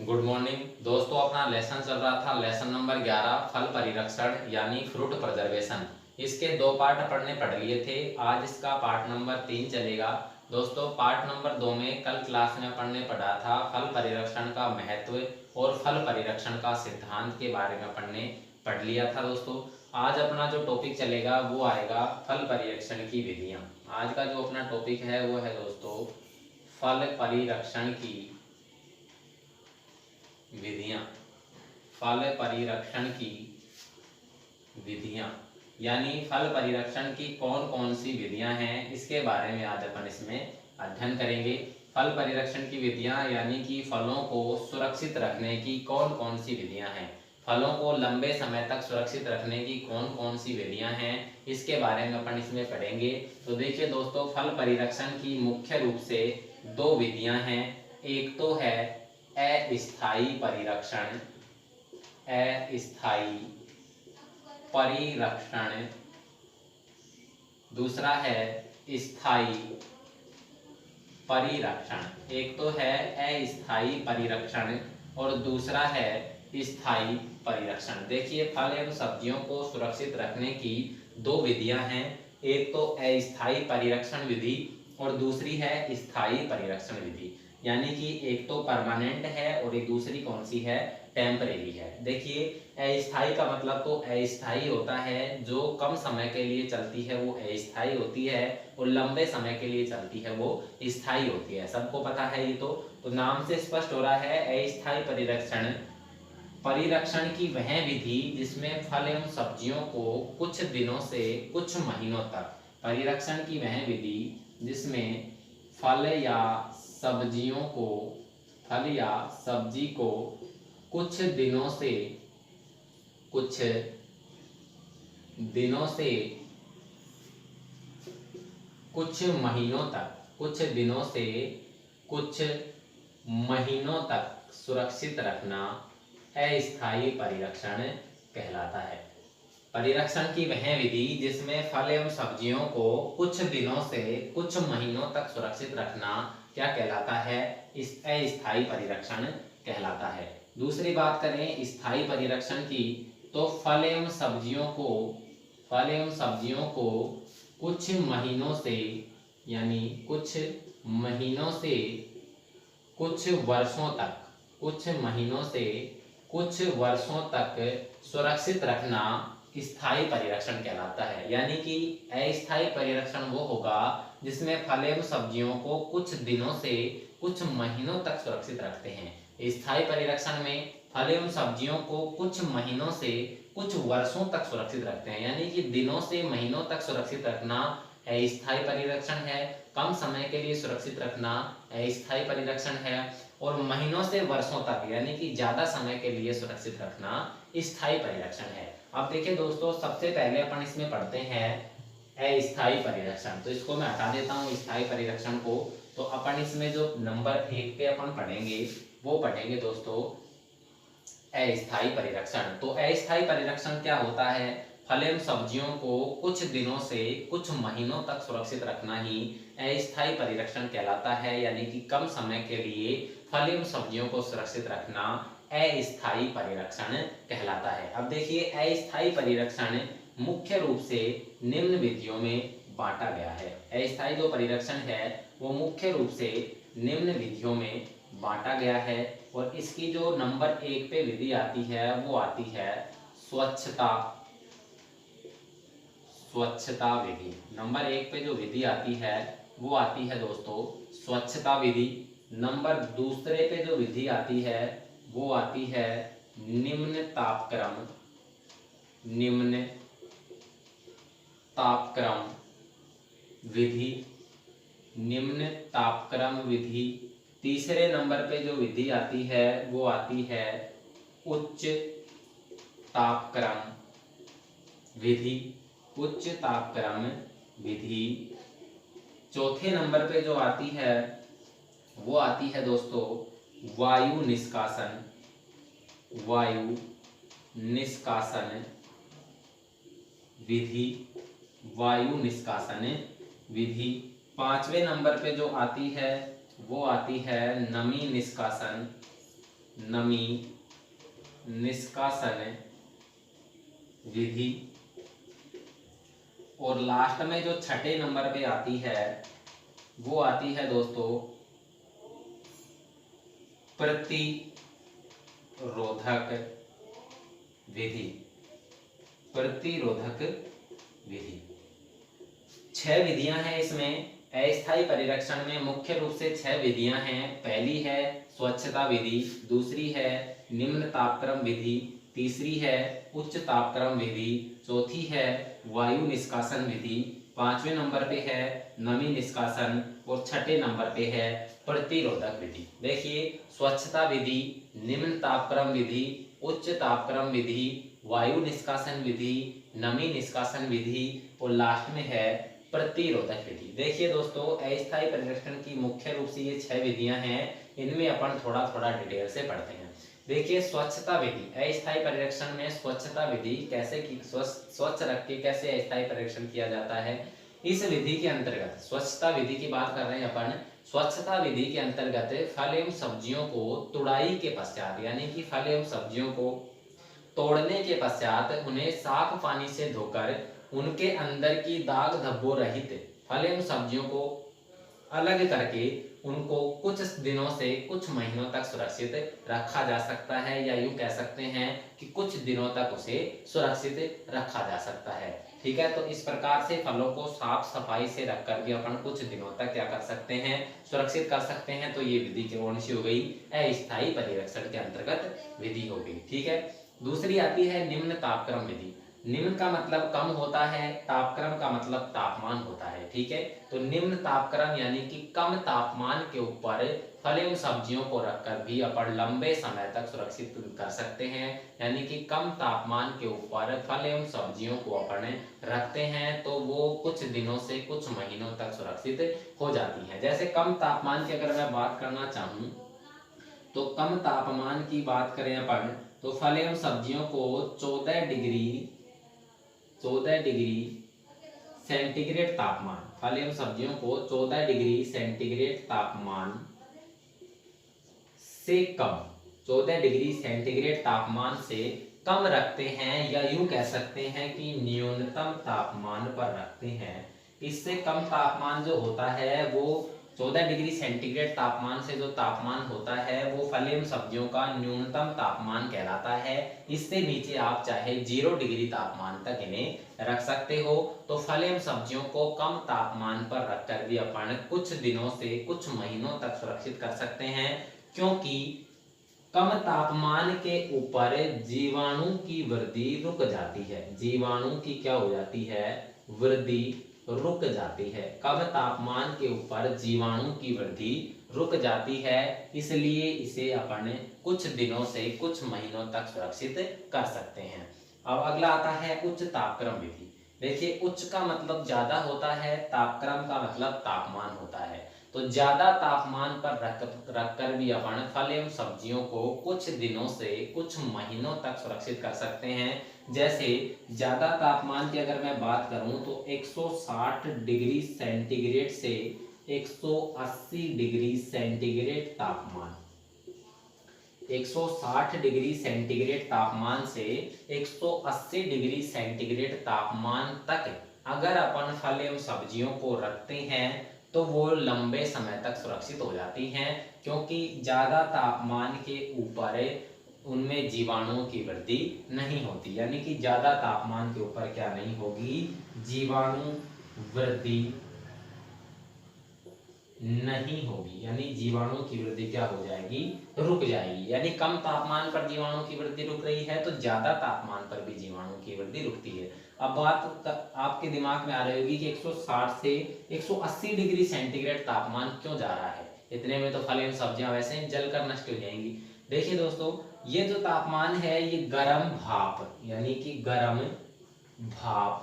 Good morning दोस्तों। अपना lesson चल रहा था, लेसन नंबर 11 फल परिरक्षण यानी फ्रूट प्रिजर्वेशन। इसके दो पार्ट पढ़ने पढ़ लिए थे। आज इसका पार्ट नंबर 3 चलेगा। दोस्तों पार्ट नंबर 2 में कल क्लास में पढ़ने पढ़ा था फल परिरक्षण का महत्व और फल परिरक्षण का सिद्धांत के बारे में पढ़ने पढ़ लिया था। दोस्तों आज अपना जो टॉपिक चलेगा वो आएगा फल परिरक्षण की विधियां। आज का जो अपना टॉपिक है वो है दोस्तों फल परिरक्षण की विधियां। फल परिरक्षण की विधियां यानी फल परिरक्षण की कौन कौन सी विधियां हैं, इसके बारे में आज अपन इसमें अध्ययन करेंगे। फल परिरक्षण की विधियां यानी कि फलों को सुरक्षित रखने की कौन कौन सी विधियां हैं, फलों को लंबे समय तक सुरक्षित रखने की कौन कौन सी विधियां हैं, इसके बारे में अपन इसमें पढ़ेंगे। तो देखिए दोस्तों, फल परिरक्षण की मुख्य रूप से दो विधियां हैं। एक तो है अस्थायी परिरक्षण, अस्थायी परिरक्षण। दूसरा है स्थायी परिरक्षण। एक तो है अस्थायी परिरक्षण और दूसरा है स्थायी परिरक्षण। देखिए फल एवं सब्जियों को सुरक्षित रखने की दो विधियां हैं। एक तो अस्थायी परिरक्षण विधि और दूसरी है स्थायी परिरक्षण विधि। यानी कि एक तो परमानेंट है और एक दूसरी कौन सी है, टेम्परेरी है। देखिए अस्थायी का मतलब तो अस्थायी होता है, जो कम समय के लिए चलती है वो अस्थायी होती है और लंबे समय के लिए चलती है वो स्थायी होती है। सबको पता है ये तो नाम से स्पष्ट हो रहा है। अस्थायी परिरक्षण परिरक्षण की वह विधि जिसमें फल एवं सब्जियों को कुछ दिनों से कुछ महीनों तक, परिरक्षण की वह विधि जिसमें फल या सब्जियों को, फल या सब्जी को कुछ दिनों से कुछ महीनों तक, कुछ दिनों से कुछ महीनों तक सुरक्षित रखना अस्थायी परिरक्षण कहलाता है। परिरक्षण की वह विधि जिसमें फल एवं सब्जियों को कुछ दिनों से कुछ महीनों तक सुरक्षित रखना क्या कहलाता है, इस अस्थायी परिरक्षण कहलाता है। दूसरी बात करें स्थायी परिरक्षण की, तो फल एवं सब्जियों को कुछ महीनों से यानी कुछ महीनों से कुछ वर्षों तक, कुछ महीनों से कुछ वर्षों तक सुरक्षित रखना स्थायी परिरक्षण कहलाता है। यानी कि अस्थायी परिरक्षण वो होगा जिसमें फल एवं सब्जियों को कुछ दिनों से कुछ महीनों तक सुरक्षित रखते हैं। स्थायी परिरक्षण में फल एवं सब्जियों को कुछ महीनों से कुछ वर्षों तक सुरक्षित रखते हैं। यानी कि दिनों से महीनों तक सुरक्षित रखना अस्थायी परिरक्षण है, कम समय के लिए सुरक्षित रखना अस्थायी परिरक्षण है, और महीनों से वर्षों तक यानी कि ज्यादा समय के लिए सुरक्षित रखना स्थायी परिरक्षण है। अब देखिए दोस्तों, सबसे पहले अपन इसमें पढ़ते हैं अस्थायी परिरक्षण। तो इसको मैं हटा देता हूँ स्थायी परिरक्षण को। तो अपन इसमें जो नंबर 1 पे अपन पढ़ेंगे वो पढ़ेंगे दोस्तों अस्थायी परिरक्षण। तो अस्थायी परिरक्षण क्या होता है, फल एवं सब्जियों को कुछ दिनों से कुछ महीनों तक सुरक्षित रखना ही अस्थायी परिरक्षण कहलाता है। यानी कि कम समय के लिए फल एवं सब्जियों को सुरक्षित रखना अस्थायी परिरक्षण कहलाता है। अब देखिए अस्थायी परिरक्षण मुख्य रूप से निम्न विधियों में बांटा गया है। अस्थायी जो परिरक्षण है वो मुख्य रूप से निम्न विधियों में बांटा गया है। और इसकी जो नंबर 1 पे विधि आती है वो आती है स्वच्छता विधि। नंबर 1 पे जो विधि आती है वो आती है दोस्तों स्वच्छता विधि। नंबर दूसरे पे जो विधि आती है वो आती है निम्न तापक्रम विधि, निम्न तापक्रम विधि। तीसरे नंबर पे जो विधि आती है वो आती है उच्च तापक्रम विधि, उच्च तापक्रम विधि। चौथे नंबर पे जो आती है वो आती है दोस्तों वायु निष्कासन विधि, वायु निष्कासन विधि। पांचवें नंबर पे जो आती है वो आती है नमी नमी निष्कासन विधि। और लास्ट में जो छठे नंबर पे आती है वो आती है दोस्तों प्रतिरोधक विधि। प्रतिरोधक विधि 6 विधियां हैं इसमें। अस्थायी परिरक्षण में मुख्य रूप से 6 विधियां हैं। पहली है स्वच्छता विधि, दूसरी है निम्न तापक्रम विधि, तीसरी है उच्च तापक्रम विधि, चौथी है वायु निष्कासन विधि, 5वें नंबर पे है नमी निष्कासन और छठे नंबर पे है प्रतिरोधक विधि। देखिए स्वच्छता विधि, निम्न तापक्रम विधि, उच्च तापक्रम विधि, वायु निष्कासन विधि, नमी निष्कासन विधि और लास्ट में है प्रतिरोधक विधि। देखिए दोस्तों अस्थायी परिरक्षण की मुख्य रूप से ये 6 विधियां हैं। इनमें अपन थोड़ा थोड़ा डिटेल से पढ़ते हैं। देखिए स्वच्छता विधि, अस्थायी परिरक्षण में स्वच्छता विधि कैसे की स्वच्छ रख के कैसे अस्थायी परिरक्षण किया जाता है। इस विधि के अंतर्गत स्वच्छता विधि की बात कर रहे हैं अपन। स्वच्छता विधि के अंतर्गत फल एवं सब्जियों को तुड़ाई के पश्चात यानी कि फल एवं सब्जियों को तोड़ने के पश्चात उन्हें साफ पानी से धोकर उनके अंदर की दाग धब्बों रहित फल एवं सब्जियों को अलग करके उनको कुछ दिनों से कुछ महीनों तक सुरक्षित रखा जा सकता है, या यूं कह सकते हैं कि कुछ दिनों तक उसे सुरक्षित रखा जा सकता है। ठीक है, तो इस प्रकार से फलों को साफ सफाई से रखकर भी अपन कुछ दिनों तक क्या कर सकते हैं, सुरक्षित कर सकते हैं। तो ये विधि कौन सी हो गई, अस्थायी परिरक्षण के अंतर्गत विधि हो गई। ठीक है, दूसरी आती है निम्न तापक्रम विधि। निम्न का मतलब कम होता है, तापक्रम का मतलब तापमान होता है। ठीक है, तो निम्न तापक्रम यानी कि कम तापमान के ऊपर फल एवं सब्जियों को रखकर भी अपन लंबे समय तक सुरक्षित कर सकते हैं। यानी कि कम तापमान के ऊपर फल एवं सब्जियों को अपन रखते हैं तो वो कुछ दिनों से कुछ महीनों तक सुरक्षित हो जाती हैं। जैसे कम तापमान की अगर मैं बात करना चाहूँ तो कम तापमान की बात करें अपन तो फल एवं सब्जियों को 14 डिग्री सेंटीग्रेड तापमान, फल एवं सब्जियों को 14 डिग्री सेंटीग्रेड तापमान से कम, 14 डिग्री सेंटीग्रेड तापमान से कम रखते हैं, या यूं कह सकते हैं कि न्यूनतम तापमान पर रखते हैं। इससे कम तापमान जो होता है वो 14 डिग्री सेंटीग्रेड तापमान से जो तापमान होता है वो फल एवं सब्जियों का न्यूनतम तापमान कहलाता है। इससे नीचे आप चाहे 0 डिग्री तापमान तक इन्हें रख सकते हो। तो फल एवं सब्जियों को कम तापमान पर रखकर भी अपन कुछ दिनों से कुछ महीनों तक सुरक्षित कर सकते हैं, क्योंकि कम तापमान के ऊपर जीवाणु की वृद्धि रुक जाती है। जीवाणु की क्या हो जाती है, वृद्धि रुक जाती है। कम तापमान के ऊपर जीवाणु की वृद्धि रुक जाती है, इसलिए इसे अपन कुछ दिनों से कुछ महीनों तक सुरक्षित कर सकते हैं। अब अगला आता है उच्च तापक्रम विधि। देखिए उच्च का मतलब ज्यादा होता है, तापक्रम का मतलब तापमान होता है। तो ज्यादा तापमान पर रखकर भी अपन फल एवं सब्जियों को कुछ दिनों से कुछ महीनों तक सुरक्षित कर सकते हैं। जैसे ज्यादा तापमान की अगर मैं बात करूं तो 160 डिग्री सेंटीग्रेड से 180 डिग्री सेंटीग्रेड तापमान, 160 डिग्री सेंटीग्रेड तापमान से 180 डिग्री सेंटीग्रेड तापमान तक अगर अपन फल एवं सब्जियों को रखते हैं तो वो लंबे समय तक सुरक्षित हो जाती हैं, क्योंकि ज्यादा तापमान के ऊपर उनमें जीवाणुओं की वृद्धि नहीं होती। यानी कि ज्यादा तापमान के ऊपर क्या नहीं होगी, जीवाणु वृद्धि नहीं होगी। यानी जीवाणु की वृद्धि क्या हो जाएगी, रुक जाएगी। यानी कम तापमान पर जीवाणु की वृद्धि रुक रही है तो ज्यादा तापमान पर भी जीवाणु की वृद्धि रुकती है। अब बात आपके दिमाग में आ रही होगी कि 160 से 180 डिग्री सेंटीग्रेड तापमान क्यों जा रहा है, इतने में तो फल एवं सब्जियां वैसे ही जलकर नष्ट हो जाएंगी। देखिए दोस्तों ये जो तापमान है ये गर्म भाप यानी कि गर्म भाप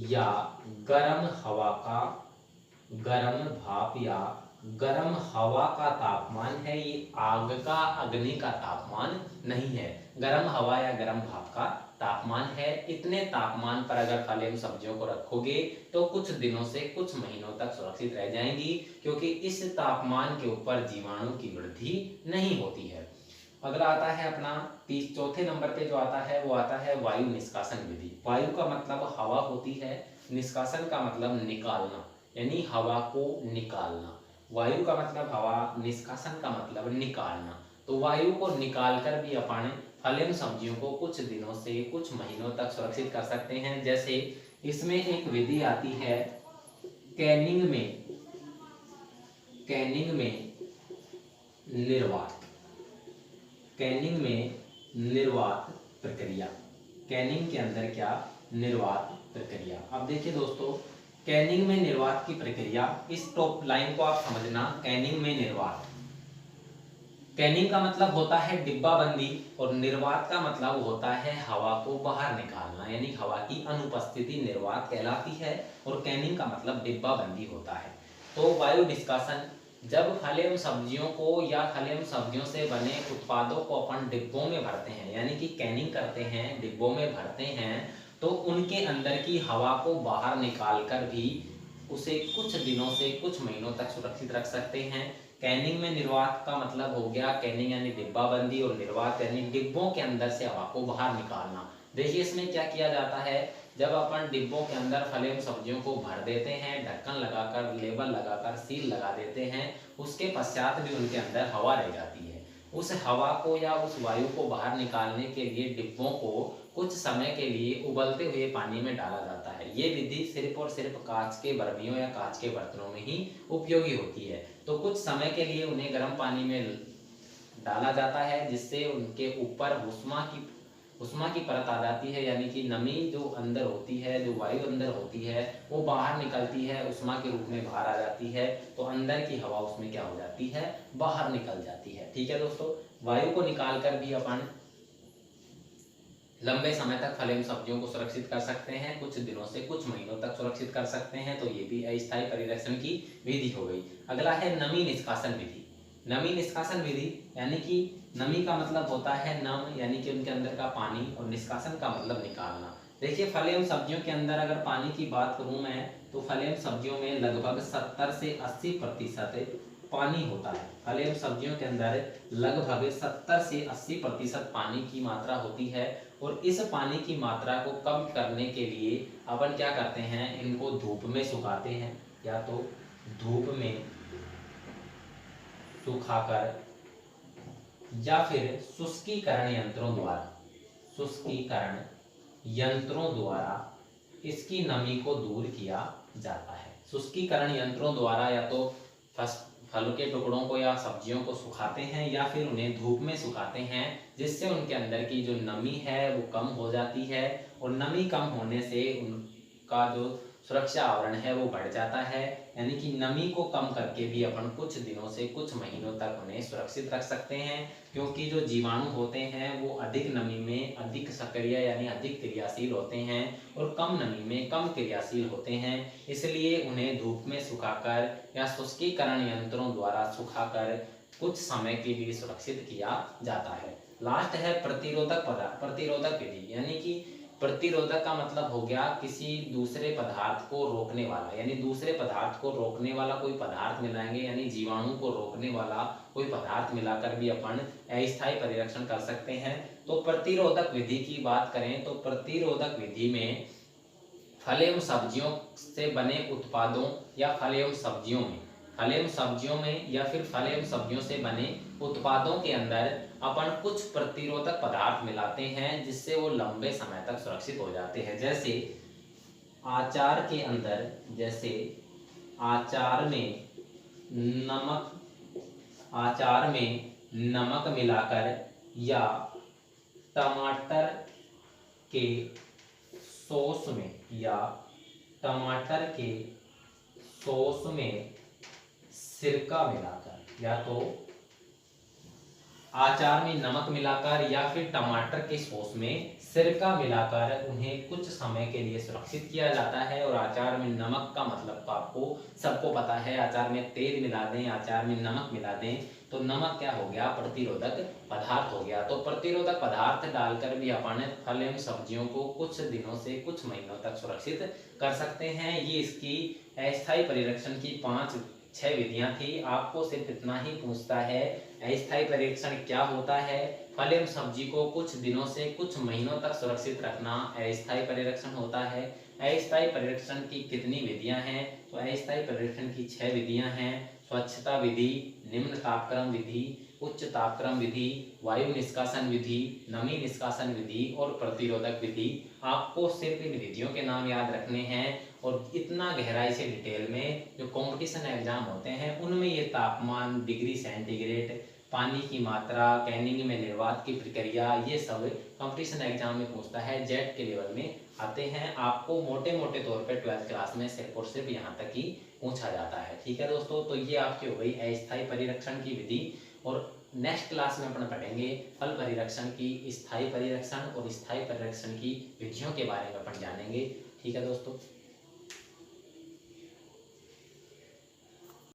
या गर्म भाप या गर्म हवा का तापमान है। ये आग का, अग्नि का तापमान नहीं है, गर्म हवा या गर्म भाप का तापमान है। इतने तापमान पर अगर फल एवं सब्जियों को रखोगे तो कुछ दिनों से कुछ महीनों तक सुरक्षित रह जाएंगी, क्योंकि इस तापमान के ऊपर जीवाणु की वृद्धि नहीं होती है। अगला आता है अपना चौथे नंबर पे जो आता है वो आता है वायु निष्कासन विधि। वायु का मतलब हवा होती है, निष्कासन का मतलब निकालना, यानी हवा को निकालना। वायु का मतलब हवा, निष्कासन का मतलब निकालना। तो वायु को निकाल कर भी अपन फल एवं सब्जियों को कुछ दिनों से कुछ महीनों तक सुरक्षित कर सकते हैं। जैसे इसमें एक विधि आती है कैनिंग में निर्वात, कैनिंग में निर्वात प्रक्रिया। कैनिंग के अंदर क्या, निर्वात प्रक्रिया। अब देखिए दोस्तों, कैनिंग में निर्वात की प्रक्रिया, इस टॉप लाइन को आप समझना। कैनिंग में निर्वात, कैनिंग का मतलब होता है डिब्बाबंदी और निर्वात का मतलब होता है हवा को बाहर निकालना, यानी हवा की अनुपस्थिति निर्वात कहलाती है और कैनिंग का मतलब डिब्बाबंदी होता है। तो वायु निष्कासन, जब फल एवं सब्जियों को या फल एवं सब्जियों से बने उत्पादों को अपन डिब्बों में भरते हैं, यानी कि कैनिंग करते हैं, डिब्बों में भरते हैं, तो उनके अंदर की हवा को बाहर निकाल कर भी उसे कुछ दिनों से कुछ महीनों तक सुरक्षित रख सकते हैं। कैनिंग में निर्वात का मतलब हो गया, कैनिंग यानी डिब्बाबंदी और निर्वात यानी डिब्बों के अंदर से हवा को बाहर निकालना। देखिए इसमें क्या किया जाता है, जब अपन डिब्बों के अंदर फल एवं सब्जियों को भर देते हैं, ढक्कन लगाकर, लेबल लगाकर, सील लगा देते हैं, उसके पश्चात भी उनके अंदर हवा रह जाती है। उस हवा को या उस वायु को बाहर निकालने के लिए डिब्बों को कुछ समय के लिए उबलते हुए पानी में डाला जाता है। ये विधि सिर्फ और सिर्फ कांच के बर्मियों या कांच के बर्तनों में ही उपयोगी होती है। तो कुछ समय के लिए उन्हें गर्म पानी में डाला जाता है, जिससे उनके ऊपर उष्मा की परत आ जाती है, यानी कि नमी जो अंदर होती है, जो वायु अंदर होती है वो बाहर निकलती है, उष्मा के रूप में बाहर आ जाती है। तो अंदर की हवा उसमें क्या हो जाती है, बाहर निकल जाती है। ठीक है दोस्तों, वायु को निकाल कर भी अपन लंबे समय तक फल एवं सब्जियों को सुरक्षित कर सकते हैं, कुछ दिनों से कुछ महीनों तक सुरक्षित कर सकते हैं। तो ये भी अस्थायी परिरक्षण की विधि हो गई। अगला है नमी निष्कासन विधि। नमी निष्कासन विधि यानी कि नमी का मतलब होता है नम, यानी कि उनके अंदर का पानी, और निष्कासन का मतलब निकालना। देखिए फल एवं सब्जियों के अंदर अगर पानी की बात करूं मैं, तो फल एवं सब्जियों में लगभग 70 से 80% पानी होता है। फल एवं सब्जियों के अंदर लगभग 70 से 80% पानी की मात्रा होती है। और इस पानी की मात्रा को कम करने के लिए अपन क्या करते हैं, इनको धूप में सुखाते हैं, या तो धूप में सुखाकर या फिर शुष्कीकरण यंत्रों द्वारा इसकी नमी को दूर किया जाता है। शुष्कीकरण यंत्रों द्वारा या तो फल के टुकड़ों को या सब्जियों को सुखाते हैं या फिर उन्हें धूप में सुखाते हैं, जिससे उनके अंदर की जो नमी है वो कम हो जाती है। और नमी कम होने से उनका जो सुरक्षा आवरण है वो बढ़ जाता है, यानी कि नमी को कम करके भी अपन कुछ दिनों से कुछ महीनों तक उन्हें सुरक्षित रख सकते हैं। क्योंकि जो जीवाणु होते हैं वो अधिक नमी में अधिक सक्रिय यानी अधिक क्रियाशील होते हैं और कम नमी में कम क्रियाशील होते हैं। इसलिए उन्हें धूप में सुखाकर या शुष्कीकरण यंत्रों द्वारा सुखाकर कुछ समय के लिए सुरक्षित किया जाता है। लास्ट है प्रतिरोधक विधि, यानी कि प्रतिरोधक का मतलब हो गया किसी दूसरे पदार्थ को रोकने वाला, यानी दूसरे पदार्थ को रोकने वाला कोई पदार्थ मिलाएंगे, यानी जीवाणु को रोकने वाला कोई पदार्थ मिलाकर भी अपन अस्थायी परिरक्षण कर सकते हैं। तो प्रतिरोधक विधि की बात करें तो प्रतिरोधक विधि में फल एवं सब्जियों से बने उत्पादों या फल एवं सब्जियों में या फिर फल एवं सब्जियों से बने उत्पादों के अंदर अपन कुछ प्रतिरोधक पदार्थ मिलाते हैं, जिससे वो लंबे समय तक सुरक्षित हो जाते हैं। जैसे आचार के अंदर, जैसे आचार में नमक मिलाकर या टमाटर के सॉस में सिरका मिलाकर, या तो आचार में नमक मिलाकर या फिर टमाटर के सॉस में सिरका मिलाकर उन्हें कुछ समय के लिए सुरक्षित किया जाता है। और आचार में नमक का मतलब तो आपको सबको पता है, आचार में तेल मिला दें, आचार में नमक मिला दें, तो नमक क्या हो गया, प्रतिरोधक पदार्थ हो गया। तो प्रतिरोधक पदार्थ डालकर भी अपन फल एवं सब्जियों को कुछ दिनों से कुछ महीनों तक सुरक्षित कर सकते हैं। ये इसकी अस्थायी परिरक्षण की 5 6 विधियां थी। आपको सिर्फ इतना ही पूछता है अस्थायी परिरक्षण क्या होता है, फल एवं सब्जी को कुछ दिनों से कुछ महीनों तक सुरक्षित रखना अस्थायी परिरक्षण होता है। अस्थायी परिरक्षण की कितनी विधियां हैं, तो अस्थायी परिरक्षण की 6 विधियां हैं। स्वच्छता विधि, निम्न तापक्रम विधि, उच्च तापक्रम विधि, वायु निष्कासन विधि, नमी निष्कासन विधि और प्रतिरोधक विधि। आपको सिर्फ इन विधियों के नाम याद रखने हैं और इतना गहराई से डिटेल में जो कंपटीशन एग्जाम होते हैं उनमें ये तापमान, डिग्री सेंटीग्रेड, पानी की मात्रा, कैनिंग में निर्वात की प्रक्रिया, ये सब कंपटीशन एग्जाम में पूछता है, जेट के लेवल में आते हैं। आपको मोटे मोटे तौर पे 12th क्लास में सिर्फ और सिर्फ यहाँ तक ही पूछा जाता है। ठीक है दोस्तों, तो ये आपकी हो गई अस्थायी परिरक्षण की विधि। और नेक्स्ट क्लास में अपन पढ़ेंगे फल परिरक्षण की स्थायी परिरक्षण और स्थायी परिरक्षण की विधियों के बारे में अपन जानेंगे। ठीक है दोस्तों।